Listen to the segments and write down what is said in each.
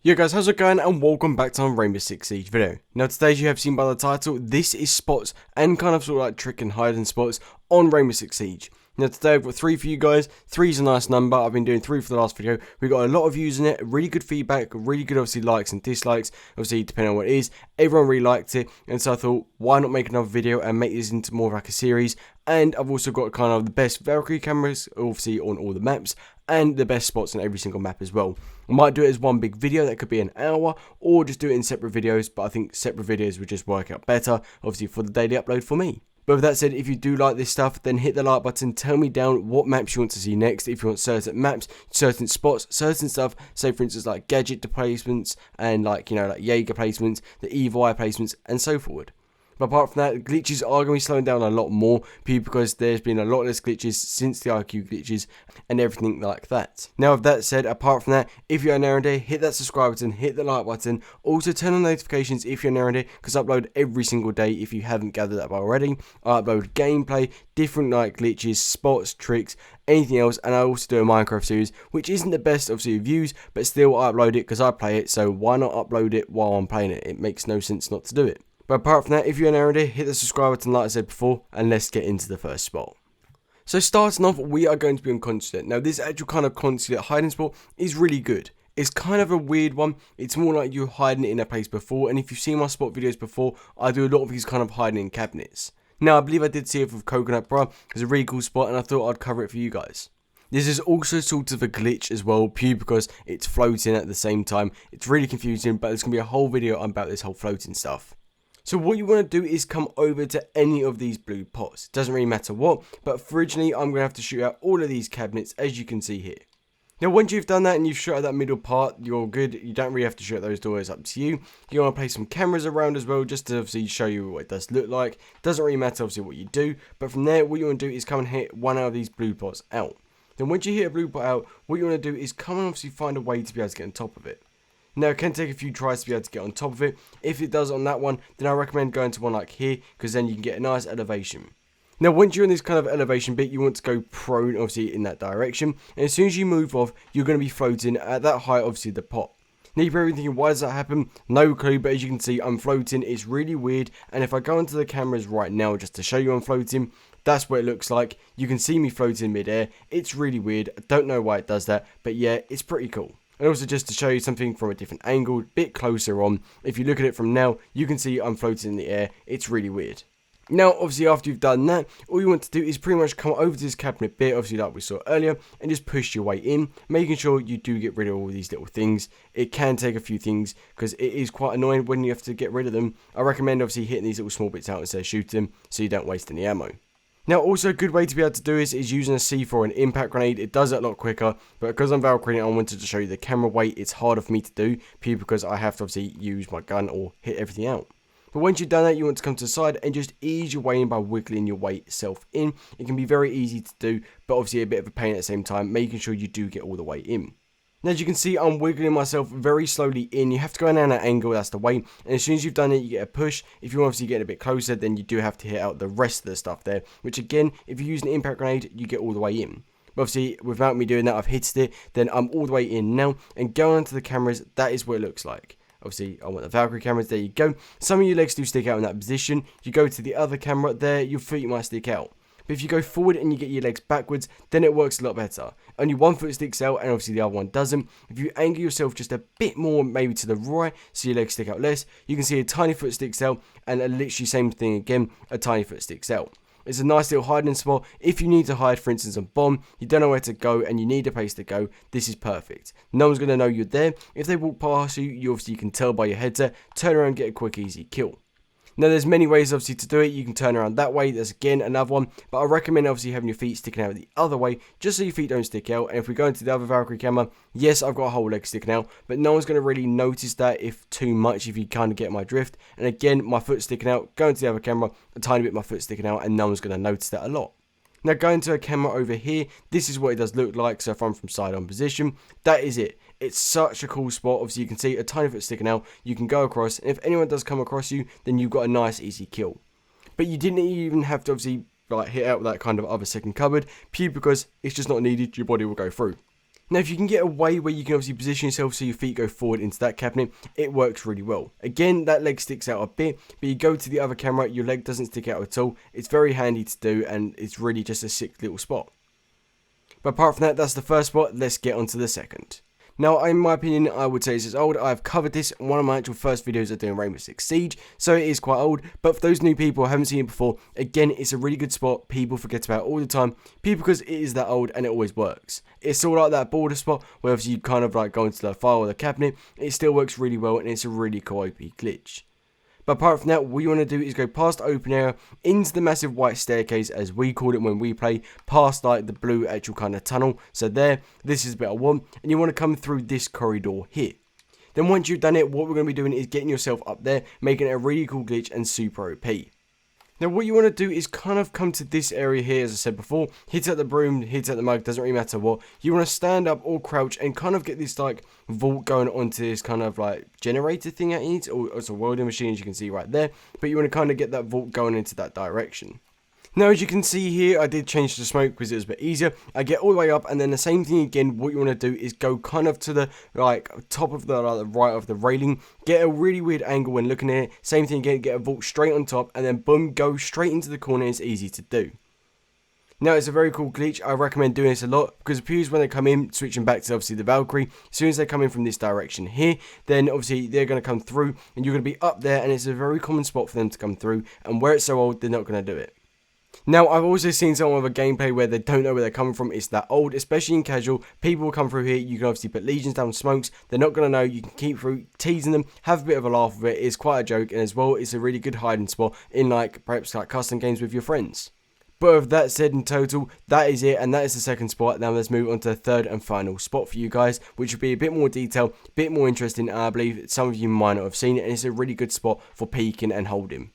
Yo guys, how's it going, and welcome back to another Rainbow Six Siege video. Now today, as you have seen by the title, this is spots and kind of sort of like trick and hiding spots on Rainbow Six Siege. Now today I've got 3 for you guys. 3 is a nice number. I've been doing 3 for the last video. We got a lot of views in it, really good feedback, really good obviously likes and dislikes, obviously depending on what it is. Everyone really liked it, and so I thought, why not make another video and make this into more of like a series. And I've also got kind of the best Valkyrie cameras, obviously on all the maps, and the best spots on every single map as well. I might do it as one big video that could be an hour, or just do it in separate videos, but I think separate videos would just work out better, obviously for the daily upload for me. But with that said, if you do like this stuff, then hit the like button, tell me down what maps you want to see next, if you want certain maps, certain spots, certain stuff, say for instance like gadget placements, and like, you know, like Jaeger placements, the EVOI placements, and so forth. But apart from that, glitches are going to be slowing down a lot more, because there's been a lot less glitches since the IQ glitches and everything like that. Now with that said, apart from that, if you're new around here, hit that subscribe button, hit the like button, also turn on notifications if you're new around here, because I upload every single day if you haven't gathered that by already. I upload gameplay, different like glitches, spots, tricks, anything else, and I also do a Minecraft series, which isn't the best obviously views, but still I upload it because I play it, so why not upload it while I'm playing it? It makes no sense not to do it. But apart from that, if you're new around here, hit the subscribe button like I said before, and let's get into the first spot. So starting off, we are going to be on Consulate. Now this actual kind of Consulate hiding spot is really good. It's kind of a weird one. It's more like you're hiding it in a place before, and if you've seen my spot videos before, I do a lot of these kind of hiding in cabinets. Now I believe I did see it with Coconut Bra. It's a really cool spot, and I thought I'd cover it for you guys. This is also sort of a glitch as well, purely because it's floating at the same time. It's really confusing, but there's going to be a whole video about this whole floating stuff. So what you want to do is come over to any of these blue pots. It doesn't really matter what, but originally I'm going to have to shoot out all of these cabinets, as you can see here. Now once you've done that and you've shot out that middle part, you're good. You don't really have to shoot out those doors, up to you. You want to place some cameras around as well, just to obviously show you what it does look like. It doesn't really matter obviously what you do, but from there what you want to do is come and hit one out of these blue pots out. Then once you hit a blue pot out, what you want to do is come and obviously find a way to be able to get on top of it. Now it can take a few tries to be able to get on top of it. If it does on that one, then I recommend going to one like here, because then you can get a nice elevation. Now once you're in this kind of elevation bit, you want to go prone obviously in that direction, and as soon as you move off, you're going to be floating at that height obviously the pot. Now you're probably thinking, why does that happen? No clue, but as you can see I'm floating. It's really weird, and if I go into the cameras right now just to show you I'm floating, that's what it looks like. You can see me floating mid-air. It's really weird. I don't know why it does that, but yeah, it's pretty cool. And also just to show you something from a different angle, a bit closer on, if you look at it from now, you can see I'm floating in the air. It's really weird. Now, obviously after you've done that, all you want to do is pretty much come over to this cabinet bit, obviously like we saw earlier, and just push your way in, making sure you do get rid of all these little things. It can take a few things, because it is quite annoying when you have to get rid of them. I recommend obviously hitting these little small bits out instead of shooting them, so you don't waste any ammo. Now also a good way to be able to do this is using a C4 or an impact grenade. It does it a lot quicker, but because I'm Valkyrie and I wanted to show you the camera weight, it's harder for me to do, purely because I have to obviously use my gun or hit everything out. But once you've done that, you want to come to the side and just ease your way in by wiggling your way self in. It can be very easy to do, but obviously a bit of a pain at the same time, making sure you do get all the way in. Now as you can see, I'm wiggling myself very slowly in. You have to go in at an angle, that's the way. And as soon as you've done it, you get a push. If you obviously get a bit closer, then you do have to hit out the rest of the stuff there. Which again, if you use an impact grenade, you get all the way in. But obviously, without me doing that, I've hit it. Then I'm all the way in now. And going onto the cameras, that is what it looks like. Obviously, I want the Valkyrie cameras, there you go. Some of your legs do stick out in that position. You go to the other camera there, your feet might stick out. But if you go forward and you get your legs backwards, then it works a lot better. Only one foot sticks out and obviously the other one doesn't. If you angle yourself just a bit more, maybe to the right, so your legs stick out less, you can see a tiny foot sticks out, and literally same thing again, a tiny foot sticks out. It's a nice little hiding spot. If you need to hide, for instance, a bomb, you don't know where to go and you need a place to go, this is perfect. No one's going to know you're there. If they walk past you, you obviously can tell by your headset, turn around and get a quick easy kill. Now there's many ways obviously to do it. You can turn around that way, there's again another one, but I recommend obviously having your feet sticking out the other way, just so your feet don't stick out. And if we go into the other Valkyrie camera, yes, I've got a whole leg sticking out, but no one's going to really notice that if too much, if you kind of get my drift. And again, my foot sticking out, go into the other camera, a tiny bit my foot sticking out, and no one's going to notice that a lot. Now going to a camera over here, this is what it does look like. So if I'm from side on position, that is it. It's such a cool spot. Obviously you can see a tiny foot sticking out, you can go across, and if anyone does come across you, then you've got a nice easy kill. But you didn't even have to obviously like hit out that kind of other second cupboard, purely because it's just not needed, your body will go through. Now, if you can get a way where you can obviously position yourself so your feet go forward into that cabinet, it works really well. Again, that leg sticks out a bit, but you go to the other camera, your leg doesn't stick out at all. It's very handy to do, and it's really just a sick little spot. But apart from that, that's the first spot. Let's get on to the second. Now, in my opinion, I would say this is old. I've covered this in one of my actual first videos of doing Rainbow Six Siege, so it is quite old. But for those new people who haven't seen it before, again, it's a really good spot people forget about all the time, because it is that old and it always works. It's sort of like that border spot where obviously you kind of like go into the file or the cabinet. It still works really well, and it's a really cool OP glitch. But apart from that, what you want to do is go past the open area into the massive white staircase, as we call it when we play, past like the blue actual kind of tunnel. So there, this is bit 1, and you want to come through this corridor here. Then once you've done it, what we're going to be doing is getting yourself up there, making it a really cool glitch and super OP. Now what you want to do is kind of come to this area here, as I said before, hit at the broom, hit at the mug, doesn't really matter what. You want to stand up or crouch and kind of get this like vault going onto this kind of like generator thing that it needs, or it's a welding machine, as you can see right there, but you want to kind of get that vault going into that direction. Now, as you can see here, I did change the smoke because it was a bit easier. I get all the way up, and then the same thing again. What you want to do is go kind of to the like top of the right of the railing, get a really weird angle when looking at it. Same thing again, get a vault straight on top, and then boom, go straight into the corner. It's easy to do. Now, it's a very cool glitch. I recommend doing this a lot because it appears when they come in, switching back to obviously the Valkyrie, as soon as they come in from this direction here, then obviously they're going to come through, and you're going to be up there, and it's a very common spot for them to come through. And where it's so old, they're not going to do it. Now, I've also seen someone with a gameplay where they don't know where they're coming from. It's that old, especially in casual. People will come through here. You can obviously put legions down smokes. They're not going to know. You can keep through teasing them, have a bit of a laugh with it. It's quite a joke, and as well, it's a really good hiding spot in like perhaps like custom games with your friends. But with that said, in total, that is it, and that is the second spot. Now let's move on to the third and final spot for you guys, which will be a bit more detailed, a bit more interesting, and I believe some of you might not have seen it, and it's a really good spot for peeking and holding.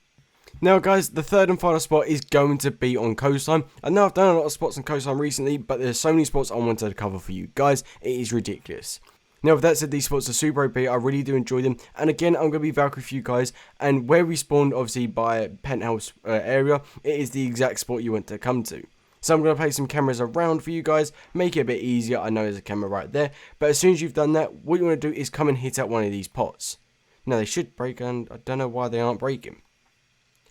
Now guys, the third and final spot is going to be on Coastline. I know I've done a lot of spots on Coastline recently, but there's so many spots I wanted to cover for you guys, it is ridiculous. Now with that said, these spots are super OP, I really do enjoy them, and again, I'm going to be Valkyrie for you guys, and where we spawned obviously by penthouse area, it is the exact spot you want to come to. So I'm going to place some cameras around for you guys, make it a bit easier. I know there's a camera right there, but as soon as you've done that, what you want to do is come and hit at one of these pots. Now they should break, and I don't know why they aren't breaking.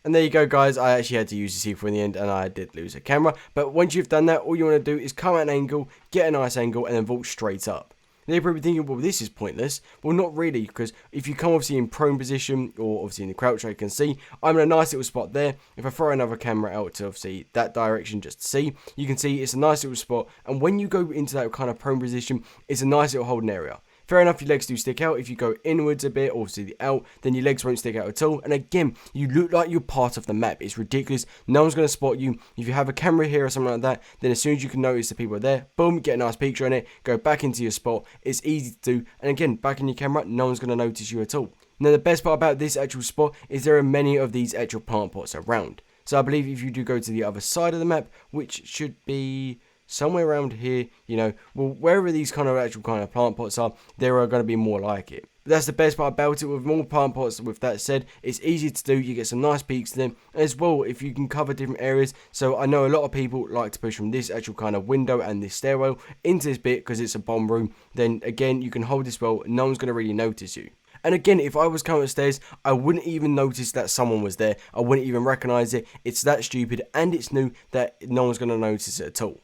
And there you go guys, I actually had to use the C4 in the end, and I did lose a camera. But once you've done that, all you want to do is come at an angle, get a nice angle, and then vault straight up. Now you're probably thinking, well, this is pointless. Well, not really, because if you come obviously in prone position, or obviously in the crouch, you can see, I'm in a nice little spot there. If I throw another camera out to obviously that direction just to see, you can see it's a nice little spot. And when you go into that kind of prone position, it's a nice little holding area. Fair enough, your legs do stick out. If you go inwards a bit, or obviously the out, then your legs won't stick out at all. And again, you look like you're part of the map. It's ridiculous. No one's going to spot you. If you have a camera here or something like that, then as soon as you can notice the people are there, boom, get a nice picture on it, go back into your spot. It's easy to do. And again, back in your camera, no one's going to notice you at all. Now, the best part about this actual spot is there are many of these actual plant pots around. So I believe if you do go to the other side of the map, which should be somewhere around here, you know, well, wherever these kind of actual kind of plant pots are, there are going to be more like it. But that's the best part about it. With more plant pots, with that said, it's easy to do. You get some nice peaks to them as well if you can cover different areas. So I know a lot of people like to push from this actual kind of window and this stairwell into this bit because it's a bomb room. Then again, you can hold this well, no one's going to really notice you. And again, if I was coming upstairs, I wouldn't even notice that someone was there. I wouldn't even recognize it. It's that stupid and it's new that no one's going to notice it at all.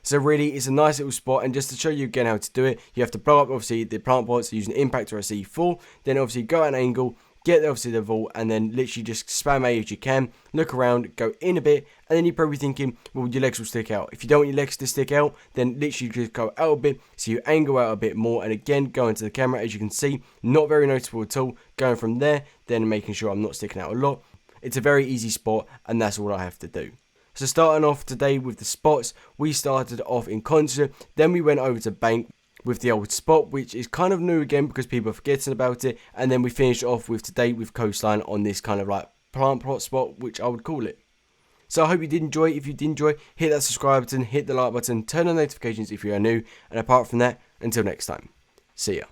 So really, it's a nice little spot, and just to show you again how to do it, you have to blow up obviously the plant pots using impact or a C4, then obviously go at an angle, get obviously the vault, and then literally just spam A as you can, look around, go in a bit, and then you're probably thinking, well, your legs will stick out. If you don't want your legs to stick out, then literally just go out a bit, so you angle out a bit more, and again, go into the camera, as you can see, not very noticeable at all, going from there, then making sure I'm not sticking out a lot. It's a very easy spot, and that's all I have to do. So starting off today with the spots, we started off in Consulate, then we went over to Bank with the old spot, which is kind of new again because people are forgetting about it, and then we finished off with today with Coastline on this kind of like plant plot spot, which I would call it. So I hope you did enjoy. If you did enjoy, hit that subscribe button, hit the like button, turn on notifications if you are new, and apart from that, until next time, see ya.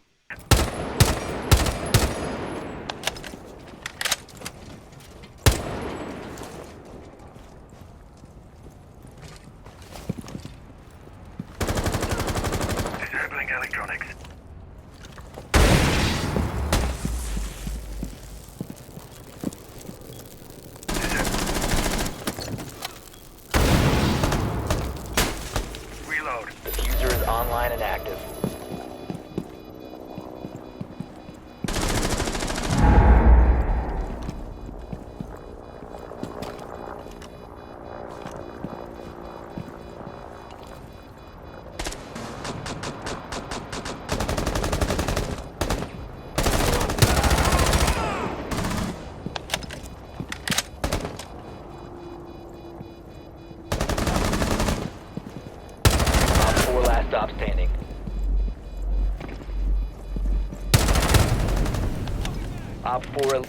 Op 4